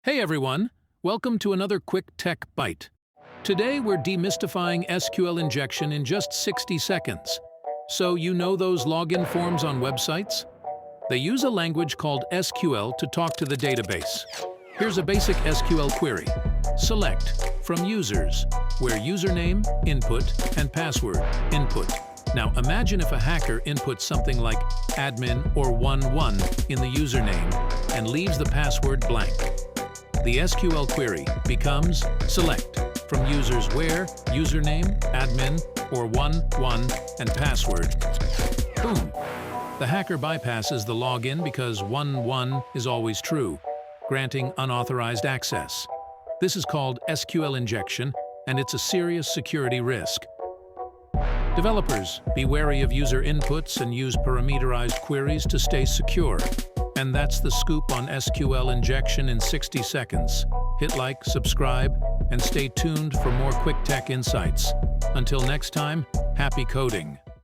Hey everyone, welcome to another Quick Tech Byte. Today we're demystifying SQL injection in just 60 seconds. So you know those login forms on websites? They use a language called SQL to talk to the database. Here's a basic SQL query. Select from users, where username, input, and password, input. Now imagine if a hacker inputs something like admin or 11 in the username and leaves the password blank. The SQL query becomes select from users where username, admin, or 11 and password. Boom! The hacker bypasses the login because 11 is always true, granting unauthorized access. This is called SQL injection, and it's a serious security risk. Developers, be wary of user inputs and use parameterized queries to stay secure. And that's the scoop on SQL injection in 60 seconds. Hit like, subscribe, and stay tuned for more quick tech insights. Until next time, happy coding!